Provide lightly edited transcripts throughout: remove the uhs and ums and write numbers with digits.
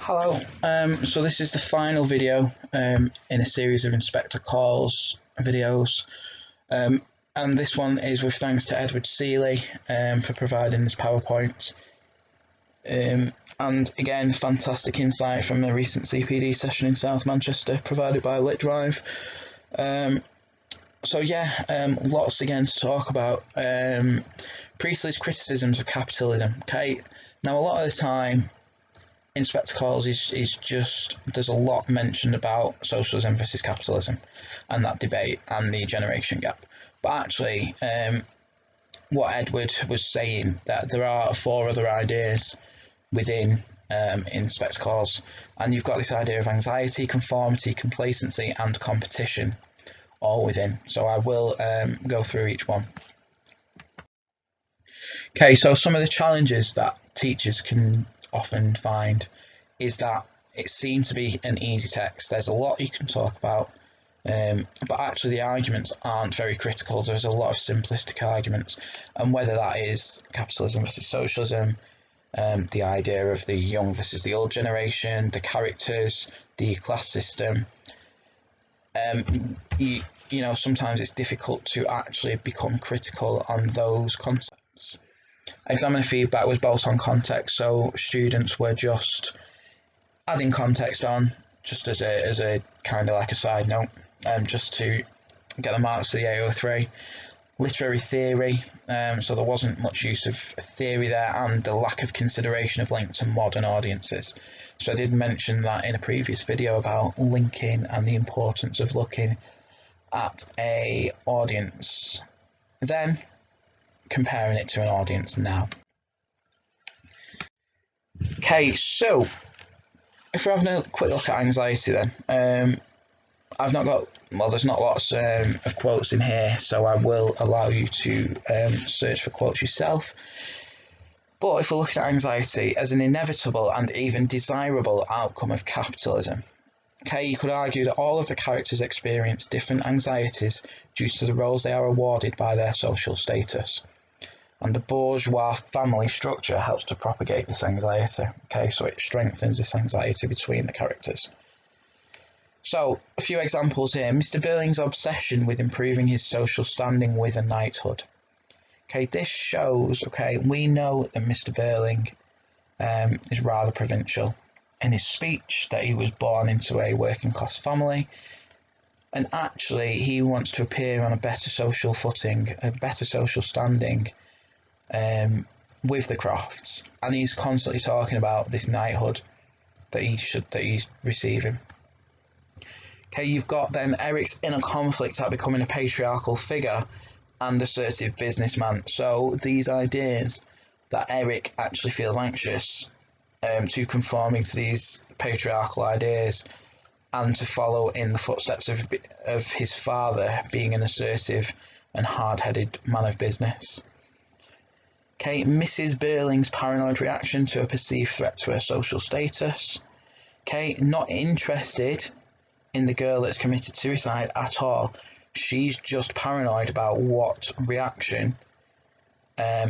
Hello, so this is the final video in a series of Inspector Calls videos, and this one is with thanks to Edward Sealey for providing this PowerPoint, and again fantastic insight from the recent CPD session in South Manchester provided by LitDrive. So yeah, lots again to talk about. Priestley's criticisms of capitalism. Okay, now a lot of the time Inspector Calls is just, there's a lot mentioned about socialism versus capitalism and that debate and the generation gap, but actually what Edward was saying, that there are 4 other ideas within Inspector Calls, and you've got this idea of anxiety, conformity, complacency and competition all within. So I will go through each one. Okay, so some of the challenges that teachers can often find is that it seems to be an easy text. There's a lot you can talk about, but actually the arguments aren't very critical. There's a lot of simplistic arguments, and whether that is capitalism versus socialism, the idea of the young versus the old generation, the characters, the class system, you know, sometimes it's difficult to actually become critical on those concepts. Examiner feedback was built on context, so students were just adding context on, just as a kind of like a side note, just to get the marks to the AO3. Literary theory, so there wasn't much use of theory there, and the lack of consideration of link to modern audiences. So I did mention that in a previous video about linking and the importance of looking at a audience then, comparing it to an audience now. Okay, so if we're having a quick look at anxiety then, I've not got, well, there's not lots of quotes in here, so I will allow you to search for quotes yourself. But if we're looking at anxiety as an inevitable and even desirable outcome of capitalism, okay, you could argue that all of the characters experience different anxieties due to the roles they are awarded by their social status. And the bourgeois family structure helps to propagate this anxiety. Okay, so it strengthens this anxiety between the characters. So, a few examples here. Mr. Burling's obsession with improving his social standing with a knighthood. Okay, this shows, okay, we know that Mr. Burling is rather provincial. In his speech, that he was born into a working class family, and actually he wants to appear on a better social footing, a better social standing with the Crofts, and he's constantly talking about this knighthood that he's receiving. Okay, you've got then Eric's inner conflict at becoming a patriarchal figure and assertive businessman. So these ideas that Eric actually feels anxious to conforming to these patriarchal ideas and to follow in the footsteps of his father being an assertive and hard-headed man of business. Okay, Mrs. Burling's paranoid reaction to a perceived threat to her social status. Okay, not interested in the girl that's committed suicide at all. She's just paranoid about what reaction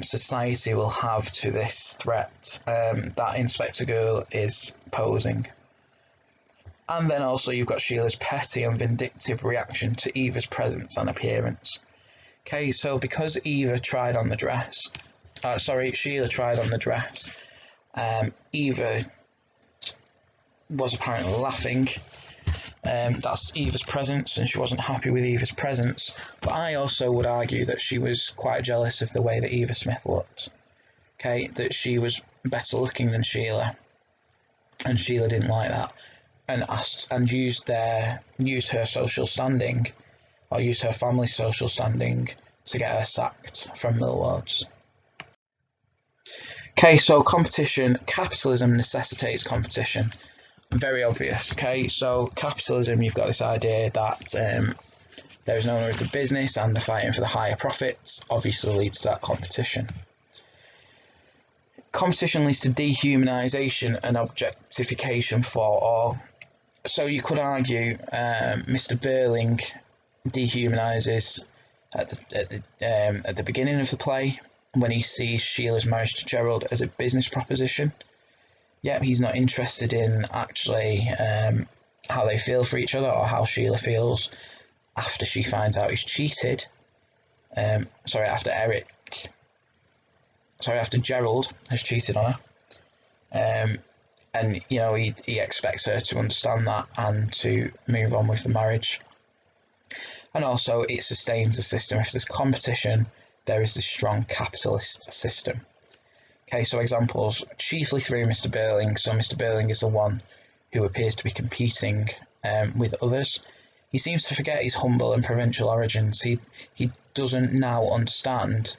society will have to this threat that Inspector Girl is posing. And then also you've got Sheila's petty and vindictive reaction to Eva's presence and appearance. Okay, so because Sheila tried on the dress, Eva was apparently laughing. That's Eva's presence, and she wasn't happy with Eva's presence. But I also would argue that she was quite jealous of the way that Eva Smith looked. Okay, that she was better looking than Sheila, and Sheila didn't like that, and used her social standing, or used her family's social standing to get her sacked from Millwards. Okay, so competition. Capitalism necessitates competition. Very obvious. Okay, so capitalism, you've got this idea that there is an owner of the business and they're fighting for the higher profits, obviously leads to that competition. Competition leads to dehumanisation and objectification for all. So you could argue Mr. Burling dehumanises at the beginning of the play when he sees Sheila's marriage to Gerald as a business proposition. Yeah, he's not interested in actually how they feel for each other, or how Sheila feels after she finds out he's cheated. After Gerald has cheated on her. And you know, he expects her to understand that and to move on with the marriage. And also, it sustains the system. If there's competition, there is this strong capitalist system. Okay, so examples, chiefly through Mr. Burling. So Mr. Burling is the one who appears to be competing with others. He seems to forget his humble and provincial origins. He doesn't now understand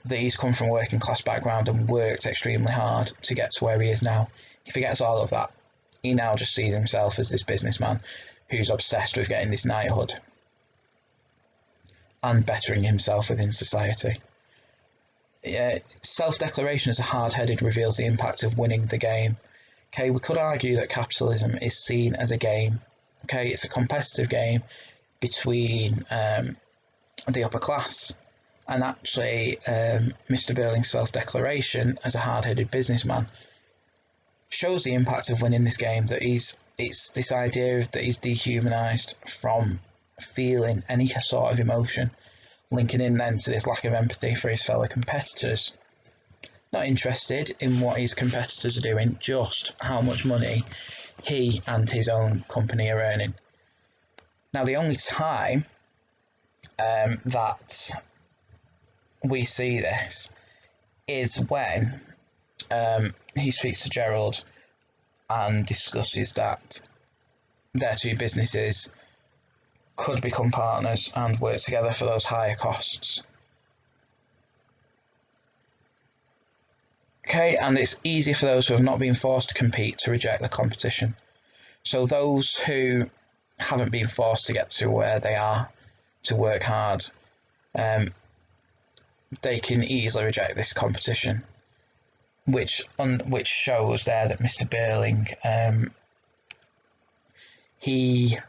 that he's come from a working class background and worked extremely hard to get to where he is now. He forgets all of that. He now just sees himself as this businessman who's obsessed with getting this knighthood and bettering himself within society. Self-declaration as a hard-headed reveals the impact of winning the game. Okay, we could argue that capitalism is seen as a game. Okay, it's a competitive game between the upper class, and actually Mr. Burling's self-declaration as a hard-headed businessman shows the impact of winning this game, that it's this idea that he's dehumanised from feeling any sort of emotion, linking in then to this lack of empathy for his fellow competitors. Not interested in what his competitors are doing, just how much money he and his own company are earning. Now, the only time that we see this is when he speaks to Gerald and discusses that their two businesses could become partners and work together for those higher costs. Okay, and it's easier for those who have not been forced to compete to reject the competition. So those who haven't been forced to get to where they are, to work hard, they can easily reject this competition, which shows there that Mr. Burling, he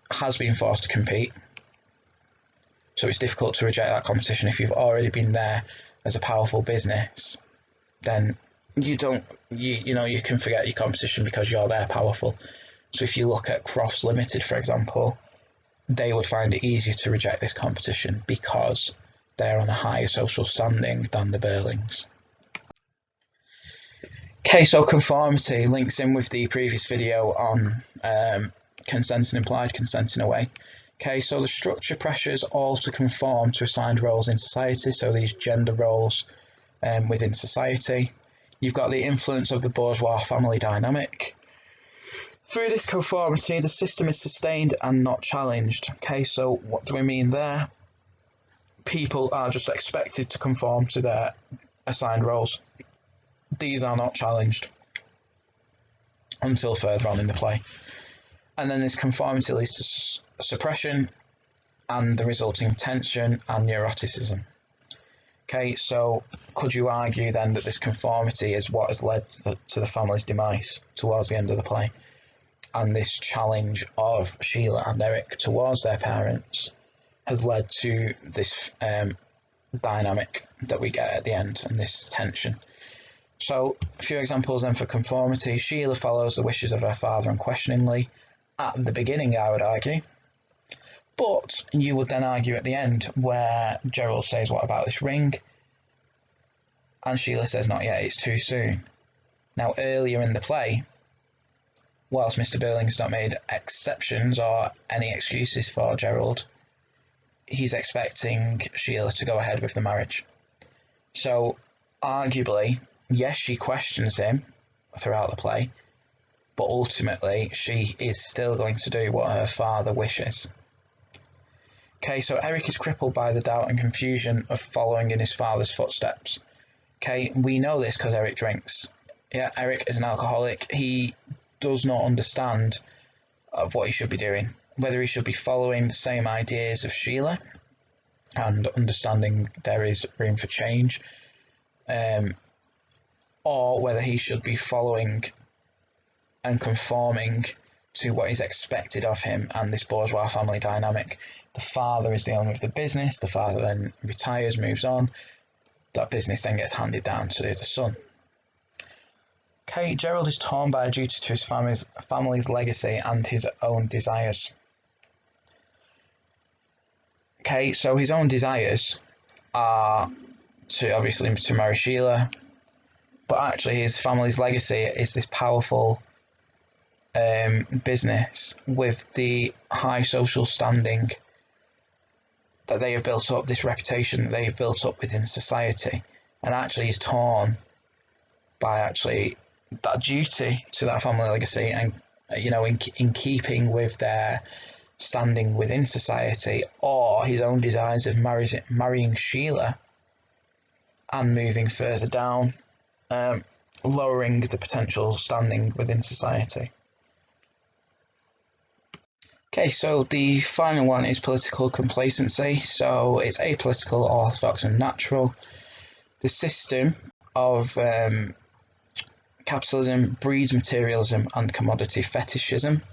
has been forced to compete, so it's difficult to reject that competition. If you've already been there as a powerful business, then you can forget your competition because you're there powerful. So if you look at Crofts Limited, for example, they would find it easier to reject this competition because they're on a higher social standing than the Burlings. Okay, so conformity links in with the previous video on consent and implied consent in a way. Okay, so the structure pressures all to conform to assigned roles in society, so these gender roles within society. You've got the influence of the bourgeois family dynamic. Through this conformity, the system is sustained and not challenged. Okay, so what do we mean there? People are just expected to conform to their assigned roles. These are not challenged until further on in the play. And then this conformity leads to suppression and the resulting tension and neuroticism. Okay, so could you argue then that this conformity is what has led to the family's demise towards the end of the play? And this challenge of Sheila and Eric towards their parents has led to this dynamic that we get at the end, and this tension. So a few examples then for conformity. Sheila follows the wishes of her father unquestioningly at the beginning, I would argue. But you would then argue at the end where Gerald says, "What about this ring?" And Sheila says, "Not yet, it's too soon." Now, earlier in the play, whilst Mr. Burling's not made exceptions or any excuses for Gerald, he's expecting Sheila to go ahead with the marriage. So, arguably, yes, she questions him throughout the play, but ultimately she is still going to do what her father wishes. Okay, so Eric is crippled by the doubt and confusion of following in his father's footsteps. Okay, we know this because Eric drinks. Yeah, Eric is an alcoholic. He does not understand of what he should be doing, whether he should be following the same ideas of Sheila and understanding there is room for change, or whether he should be following and conforming to what is expected of him and this bourgeois family dynamic. The father is the owner of the business, the father then retires, moves on, that business then gets handed down to the son. Okay, Gerald is torn by a duty to his family's legacy and his own desires. Okay, so his own desires are obviously to marry Sheila, but actually his family's legacy is this powerful business with the high social standing that they have built up, this reputation that they've built up within society, and actually is torn by actually that duty to that family legacy, and in keeping with their standing within society, or his own desires of marrying Sheila and moving further down, lowering the potential standing within society. Okay, so the final one is political complacency. So it's apolitical, orthodox and natural. The system of capitalism breeds materialism and commodity fetishism,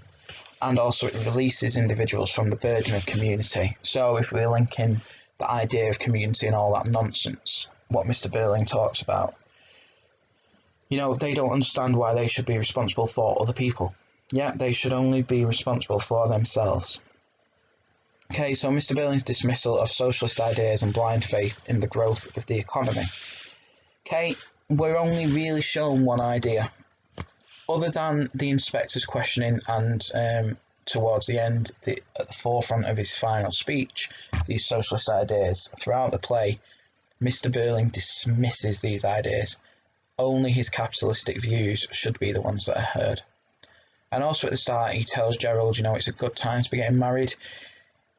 and also it releases individuals from the burden of community. So if we link in the idea of community and all that nonsense, what Mr. Burling talks about, they don't understand why they should be responsible for other people. Yeah, they should only be responsible for themselves. Okay, so Mr. Burling's dismissal of socialist ideas and blind faith in the growth of the economy. Okay, we're only really shown one idea. Other than the inspector's questioning and towards the end, at the forefront of his final speech, these socialist ideas, throughout the play, Mr. Burling dismisses these ideas. Only his capitalistic views should be the ones that are heard. And also at the start, he tells Gerald, it's a good time to be getting married.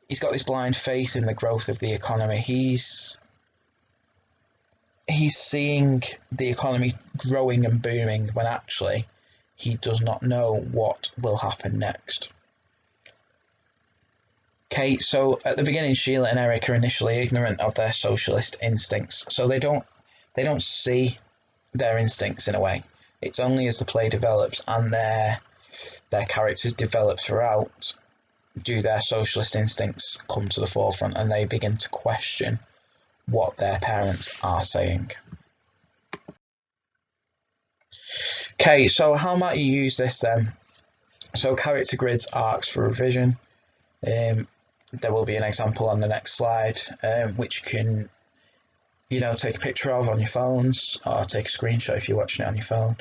He's got this blind faith in the growth of the economy. He's seeing the economy growing and booming when actually he does not know what will happen next. Okay, so at the beginning, Sheila and Eric are initially ignorant of their socialist instincts. So they don't see their instincts in a way. It's only as the play develops and their characters develop throughout do their socialist instincts come to the forefront, and they begin to question what their parents are saying. Okay, so how might you use this then? So character grids, arcs for revision. There will be an example on the next slide, which you can take a picture of on your phones, or take a screenshot if you're watching it on your phone.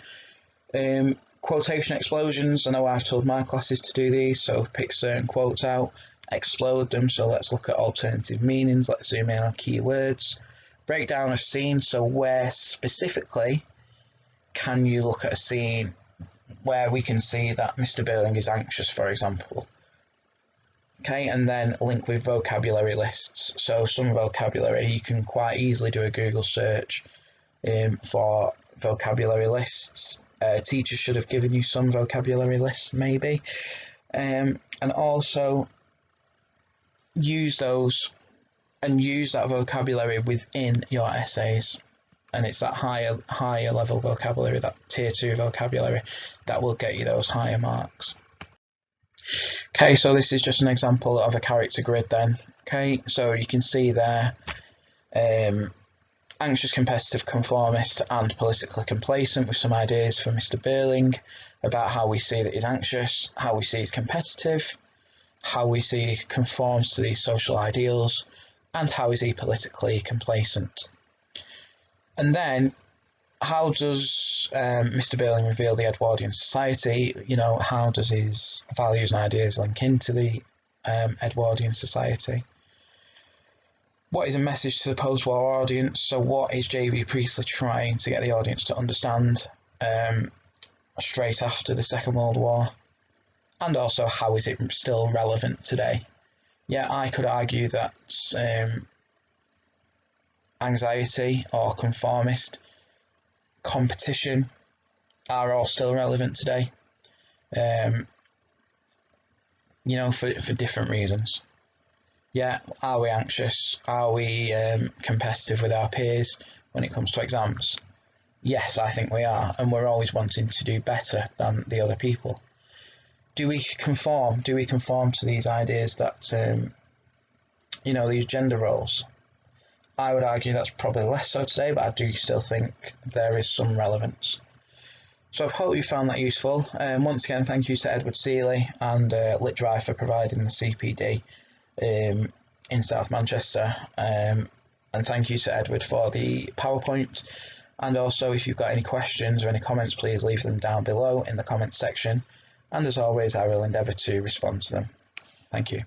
Quotation explosions. I know I've told my classes to do these, so pick certain quotes out, explode them. So let's look at alternative meanings. Let's zoom in on keywords. Breakdown of scenes. So where specifically can you look at a scene where we can see that Mr. Burling is anxious, for example? Okay, and then link with vocabulary lists. So some vocabulary, you can quite easily do a Google search for vocabulary lists. Teachers should have given you some vocabulary lists, maybe, and also use those and use that vocabulary within your essays. And it's that higher level vocabulary, that tier 2 vocabulary, that will get you those higher marks. Okay, so this is just an example of a character grid then. Okay, so you can see there anxious, competitive, conformist and politically complacent, with some ideas for Mr. Burling about how we see that he's anxious, how we see he's competitive, how we see he conforms to these social ideals, and how is he politically complacent. And then how does Mr. Burling reveal the Edwardian society? How does his values and ideas link into the Edwardian society? What is a message to the post-war audience? So what is J.B. Priestley trying to get the audience to understand straight after the Second World War? And also, how is it still relevant today? Yeah, I could argue that anxiety or conformist competition are all still relevant today, for different reasons. Yeah, are we anxious? Are we competitive with our peers when it comes to exams? Yes, I think we are, and we're always wanting to do better than the other people. Do we conform? Do we conform to these ideas that, these gender roles? I would argue that's probably less so today, but I do still think there is some relevance. So I hope you found that useful. Once again, thank you to Edward Sealey and LitDrive for providing the CPD in South Manchester. And thank you to Edward for the PowerPoint. And also, if you've got any questions or any comments, please leave them down below in the comments section. And as always, I will endeavour to respond to them. Thank you.